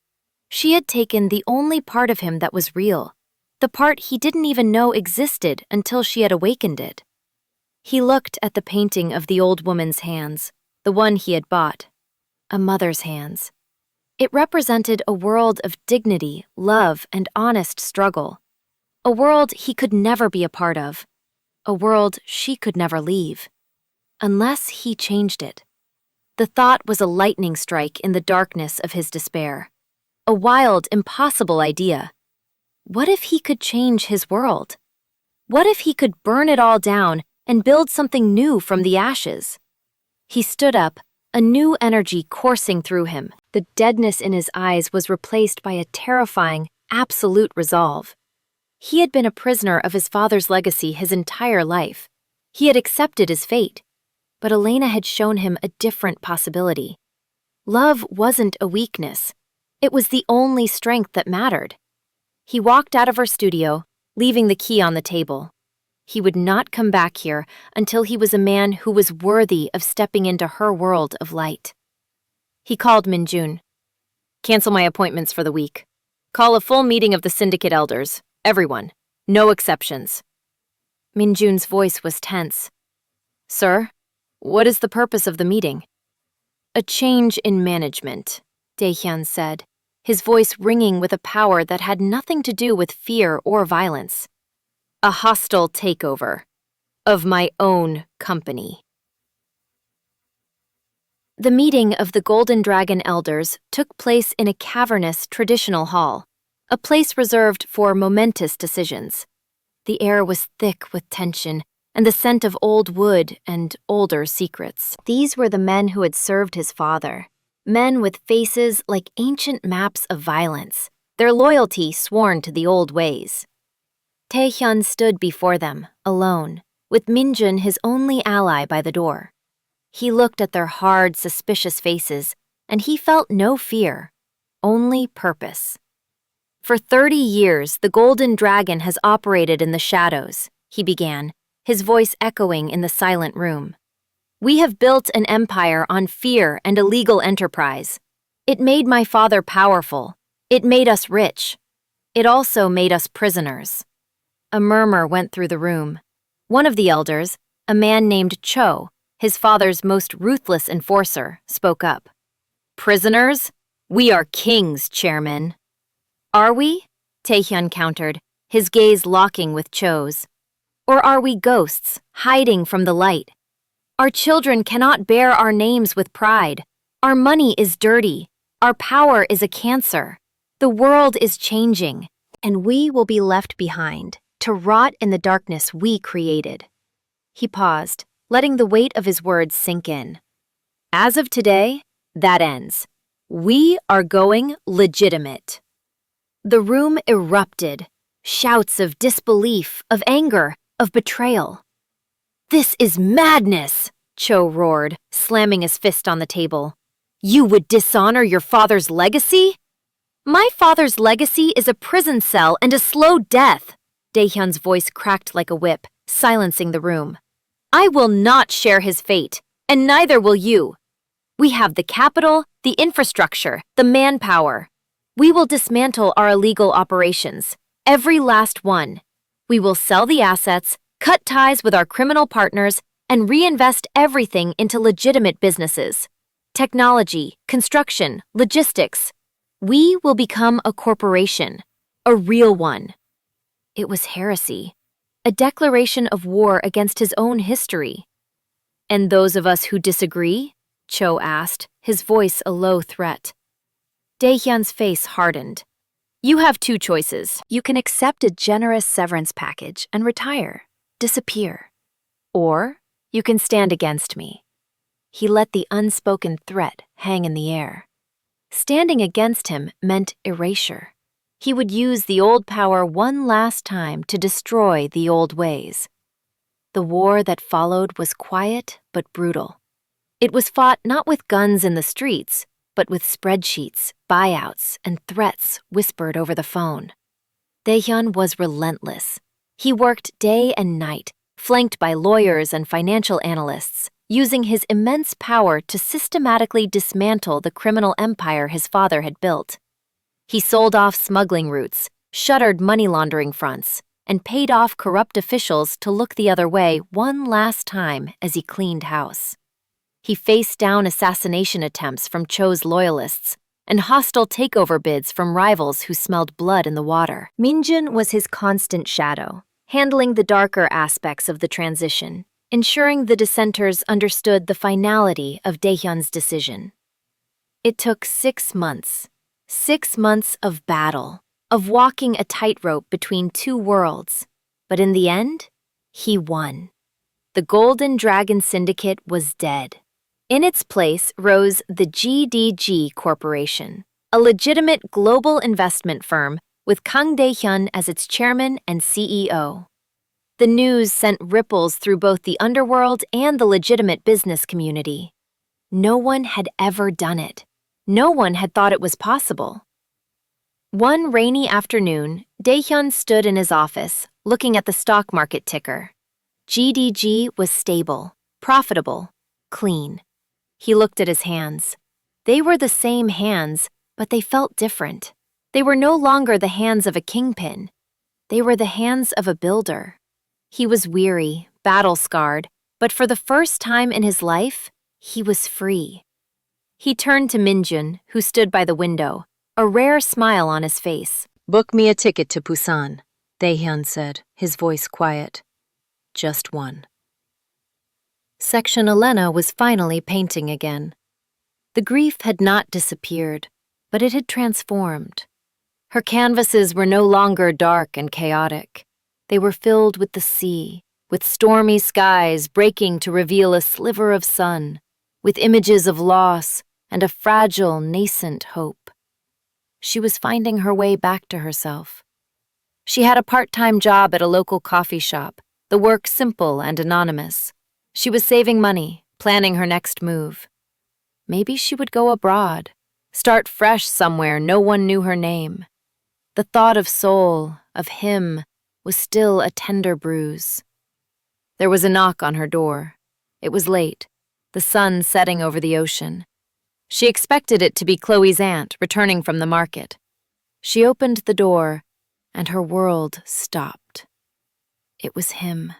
She had taken the only part of him that was real, the part he didn't even know existed until she had awakened it. He looked at the painting of the old woman's hands, the one he had bought, a mother's hands. It represented a world of dignity, love, and honest struggle, a world he could never be a part of, a world she could never leave, unless he changed it. The thought was a lightning strike in the darkness of his despair, a wild, impossible idea. What if he could change his world? What if he could burn it all down and build something new from the ashes? He stood up, a new energy coursing through him. The deadness in his eyes was replaced by a terrifying, absolute resolve. He had been a prisoner of his father's legacy his entire life. He had accepted his fate, but Elena had shown him a different possibility. Love wasn't a weakness. It was the only strength that mattered. He walked out of her studio, leaving the key on the table. He would not come back here until he was a man who was worthy of stepping into her world of light. He called Minjun. Cancel my appointments for the week. Call a full meeting of the syndicate elders. Everyone. No exceptions. Minjun's voice was tense. Sir, what is the purpose of the meeting? A change in management, Daehyun said, his voice ringing with a power that had nothing to do with fear or violence. A hostile takeover of my own company. The meeting of the Golden Dragon Elders took place in a cavernous traditional hall, a place reserved for momentous decisions. The air was thick with tension and the scent of old wood and older secrets. These were the men who had served his father, men with faces like ancient maps of violence, their loyalty sworn to the old ways. Taehyun stood before them, alone, with Minjun his only ally by the door. He looked at their hard, suspicious faces, and he felt no fear, only purpose. For 30 years, the Golden Dragon has operated in the shadows, he began, his voice echoing in the silent room. We have built an empire on fear and illegal enterprise. It made my father powerful. It made us rich. It also made us prisoners. A murmur went through the room. One of the elders, a man named Cho, his father's most ruthless enforcer, spoke up. Prisoners? We are kings, Chairman. Are we? Taehyun countered, his gaze locking with Cho's. Or are we ghosts, hiding from the light? Our children cannot bear our names with pride. Our money is dirty. Our power is a cancer. The world is changing, and we will be left behind, to rot in the darkness we created. He paused, letting the weight of his words sink in. As of today, that ends. We are going legitimate. The room erupted, shouts of disbelief, of anger, of betrayal. This is madness, Cho roared, slamming his fist on the table. You would dishonor your father's legacy? My father's legacy is a prison cell and a slow death. Daehyun's voice cracked like a whip, silencing the room. I will not share his fate, and neither will you. We have the capital, the infrastructure, the manpower. We will dismantle our illegal operations, every last one. We will sell the assets, cut ties with our criminal partners, and reinvest everything into legitimate businesses. Technology, construction, logistics. We will become a corporation, a real one. It was heresy, a declaration of war against his own history. And those of us who disagree? Cho asked, his voice a low threat. Daehyun's face hardened. You have two choices. You can accept a generous severance package and retire, disappear. Or you can stand against me. He let the unspoken threat hang in the air. Standing against him meant erasure. He would use the old power one last time to destroy the old ways. The war that followed was quiet but brutal. It was fought not with guns in the streets, but with spreadsheets, buyouts, and threats whispered over the phone. Daehyun was relentless. He worked day and night, flanked by lawyers and financial analysts, using his immense power to systematically dismantle the criminal empire his father had built. He sold off smuggling routes, shuttered money laundering fronts, and paid off corrupt officials to look the other way one last time as he cleaned house. He faced down assassination attempts from Cho's loyalists and hostile takeover bids from rivals who smelled blood in the water. Minjun was his constant shadow, handling the darker aspects of the transition, ensuring the dissenters understood the finality of Daehyun's decision. It took 6 months. 6 months of battle, of walking a tightrope between two worlds. But in the end, he won. The Golden Dragon Syndicate was dead. In its place rose the GDG Corporation, a legitimate global investment firm with Kang Dae-hyun as its chairman and CEO. The news sent ripples through both the underworld and the legitimate business community. No one had ever done it. No one had thought it was possible. One rainy afternoon, Dae-hyun stood in his office, looking at the stock market ticker. GDG was stable, profitable, clean. He looked at his hands. They were the same hands, but they felt different. They were no longer the hands of a kingpin. They were the hands of a builder. He was weary, battle-scarred, but for the first time in his life, he was free. He turned to Minjun, who stood by the window, a rare smile on his face. "Book me a ticket to Busan," Dae-hyun said, his voice quiet. "Just one." Section Elena was finally painting again. The grief had not disappeared, but it had transformed. Her canvases were no longer dark and chaotic. They were filled with the sea, with stormy skies breaking to reveal a sliver of sun, with images of loss and a fragile, nascent hope. She was finding her way back to herself. She had a part-time job at a local coffee shop, the work simple and anonymous. She was saving money, planning her next move. Maybe she would go abroad, start fresh somewhere no one knew her name. The thought of Seoul, of him, was still a tender bruise. There was a knock on her door. It was late, the sun setting over the ocean. She expected it to be Chloe's aunt returning from the market. She opened the door, and her world stopped. It was him.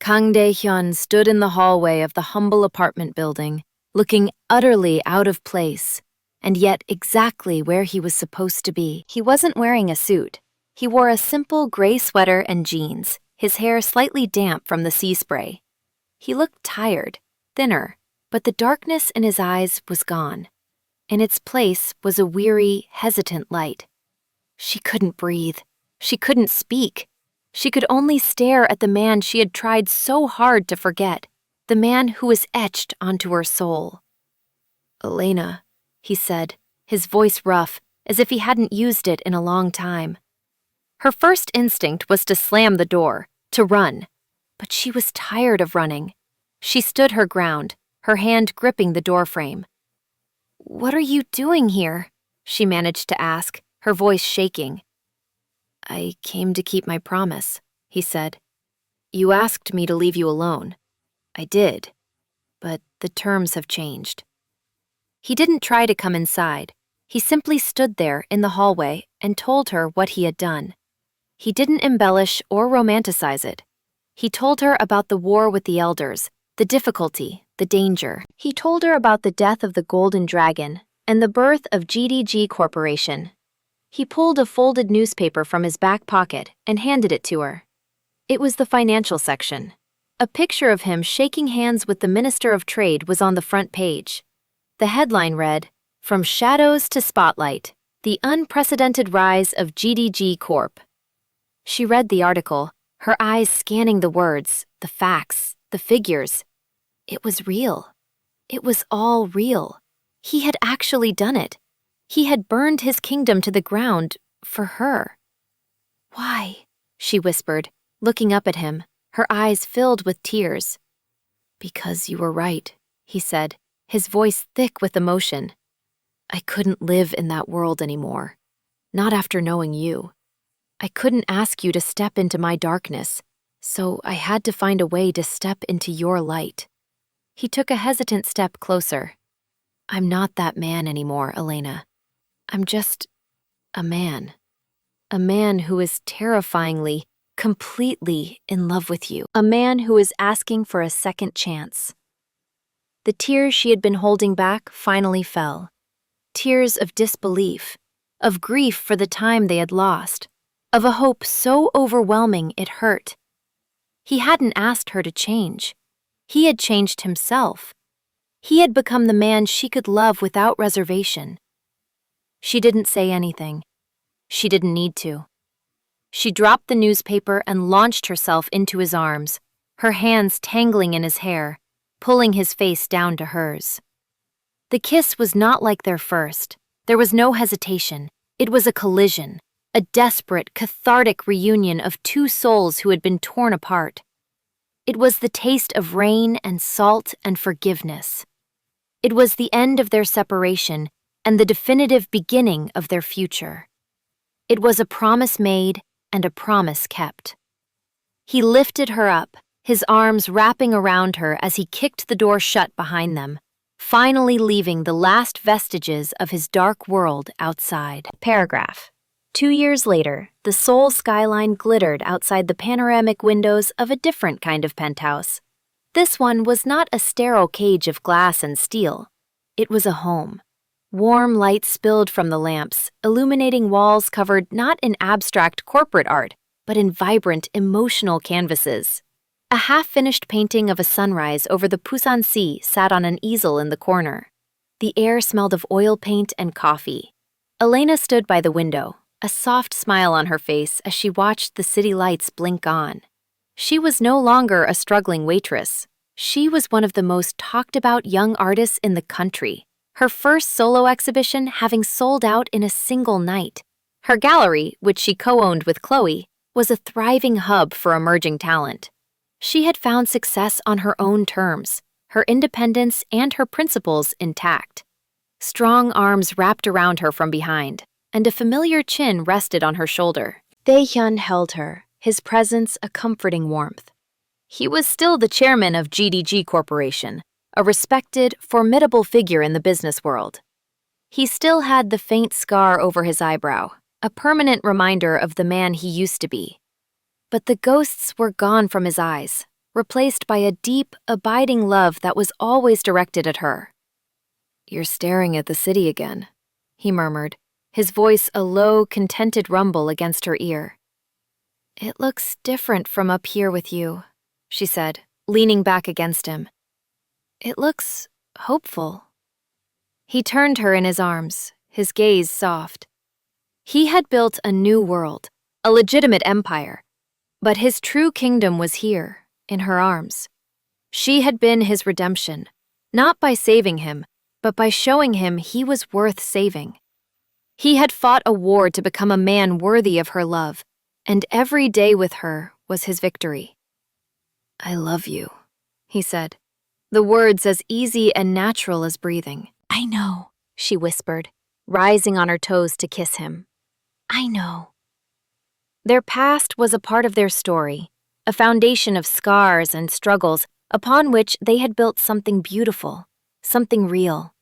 Kang Dae-hyun stood in the hallway of the humble apartment building, looking utterly out of place, and yet exactly where he was supposed to be. He wasn't wearing a suit. He wore a simple gray sweater and jeans, his hair slightly damp from the sea spray. He looked tired, thinner, but the darkness in his eyes was gone. In its place was a weary, hesitant light. She couldn't breathe. She couldn't speak. She could only stare at the man she had tried so hard to forget, the man who was etched onto her soul. "Elena," he said, his voice rough, as if he hadn't used it in a long time. Her first instinct was to slam the door, to run, but she was tired of running. She stood her ground, her hand gripping the doorframe. "What are you doing here?" she managed to ask, her voice shaking. "I came to keep my promise," he said. "You asked me to leave you alone. I did, but the terms have changed." He didn't try to come inside. He simply stood there in the hallway and told her what he had done. He didn't embellish or romanticize it. He told her about the war with the elders, the difficulty, the danger. He told her about the death of the Golden Dragon and the birth of GDG Corporation. He pulled a folded newspaper from his back pocket and handed it to her. It was the financial section. A picture of him shaking hands with the Minister of Trade was on the front page. The headline read, "From Shadows to Spotlight, the Unprecedented Rise of GDG Corp." She read the article, her eyes scanning the words, the facts, the figures. It was real. It was all real. He had actually done it. He had burned his kingdom to the ground for her. "Why?" she whispered, looking up at him, her eyes filled with tears. "Because you were right," he said, his voice thick with emotion. "I couldn't live in that world anymore. Not after knowing you. I couldn't ask you to step into my darkness, so I had to find a way to step into your light." He took a hesitant step closer. "I'm not that man anymore, Elena. I'm just A man. A man who is terrifyingly, completely in love with you. A man who is asking for a second chance. The tears she had been holding back finally fell. Tears of disbelief, of grief for the time they had lost, of a hope so overwhelming it hurt. He hadn't asked her to change. He had changed himself. He had become the man she could love without reservation. She didn't say anything. She didn't need to. She dropped the newspaper and launched herself into his arms, her hands tangling in his hair, pulling his face down to hers. The kiss was not like their first. There was no hesitation. It was a collision, a desperate, cathartic reunion of two souls who had been torn apart. It was the taste of rain and salt and forgiveness. It was the end of their separation and the definitive beginning of their future. It was a promise made and a promise kept. He lifted her up, his arms wrapping around her as he kicked the door shut behind them, finally leaving the last vestiges of his dark world outside. Paragraph. 2 years later, the Seoul skyline glittered outside the panoramic windows of a different kind of penthouse. This one was not a sterile cage of glass and steel. It was a home. Warm light spilled from the lamps, illuminating walls covered not in abstract corporate art, but in vibrant, emotional canvases. A half-finished painting of a sunrise over the Pusan Sea sat on an easel in the corner. The air smelled of oil paint and coffee. Elena stood by the window, a soft smile on her face as she watched the city lights blink on. She was no longer a struggling waitress. She was one of the most talked-about young artists in the country, her first solo exhibition having sold out in a single night. Her gallery, which she co-owned with Chloe, was a thriving hub for emerging talent. She had found success on her own terms, her independence and her principles intact. Strong arms wrapped around her from behind, and a familiar chin rested on her shoulder. Dae-hyun held her, his presence a comforting warmth. He was still the chairman of GDG Corporation, a respected, formidable figure in the business world. He still had the faint scar over his eyebrow, a permanent reminder of the man he used to be. But the ghosts were gone from his eyes, replaced by a deep, abiding love that was always directed at her. "You're staring at the city again," he murmured, his voice a low, contented rumble against her ear. "It looks different from up here with you," she said, leaning back against him. "It looks hopeful." He turned her in his arms, his gaze soft. He had built a new world, a legitimate empire, but his true kingdom was here, in her arms. She had been his redemption, not by saving him, but by showing him he was worth saving. He had fought a war to become a man worthy of her love, and every day with her was his victory. "I love you," he said, the words as easy and natural as breathing. "I know," she whispered, rising on her toes to kiss him. "I know." Their past was a part of their story, a foundation of scars and struggles upon which they had built something beautiful, something real,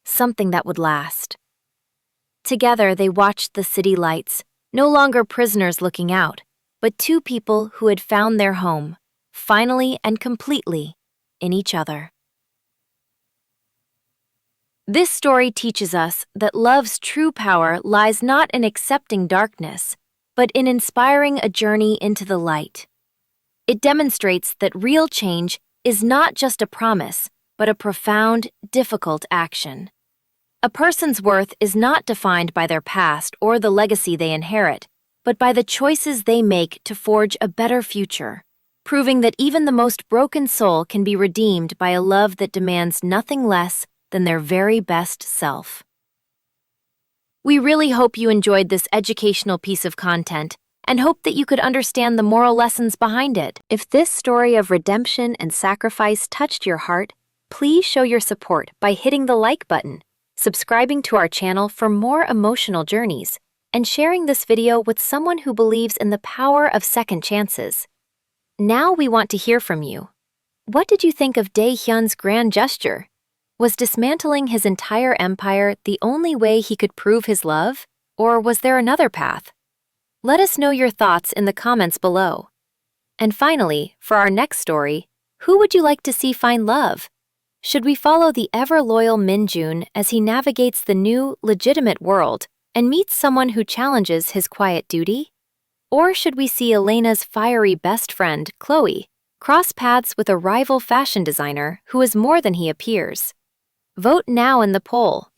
something that would last. Together they watched the city lights, no longer prisoners looking out, but two people who had found their home, finally and completely, in each other. This story teaches us that love's true power lies not in accepting darkness, but in inspiring a journey into the light. It demonstrates that real change is not just a promise, but a profound, difficult action. A person's worth is not defined by their past or the legacy they inherit, but by the choices they make to forge a better future, proving that even the most broken soul can be redeemed by a love that demands nothing less than their very best self. We really hope you enjoyed this educational piece of content and hope that you could understand the moral lessons behind it. If this story of redemption and sacrifice touched your heart, please show your support by hitting the like button, subscribing to our channel for more emotional journeys, and sharing this video with someone who believes in the power of second chances. Now we want to hear from you. What did you think of Dae-hyun's grand gesture? Was dismantling his entire empire the only way he could prove his love? Or was there another path? Let us know your thoughts in the comments below. And finally, for our next story, who would you like to see find love? Should we follow the ever-loyal Minjun as he navigates the new, legitimate world and meets someone who challenges his quiet duty? Or should we see Elena's fiery best friend, Chloe, cross paths with a rival fashion designer who is more than he appears? Vote now in the poll.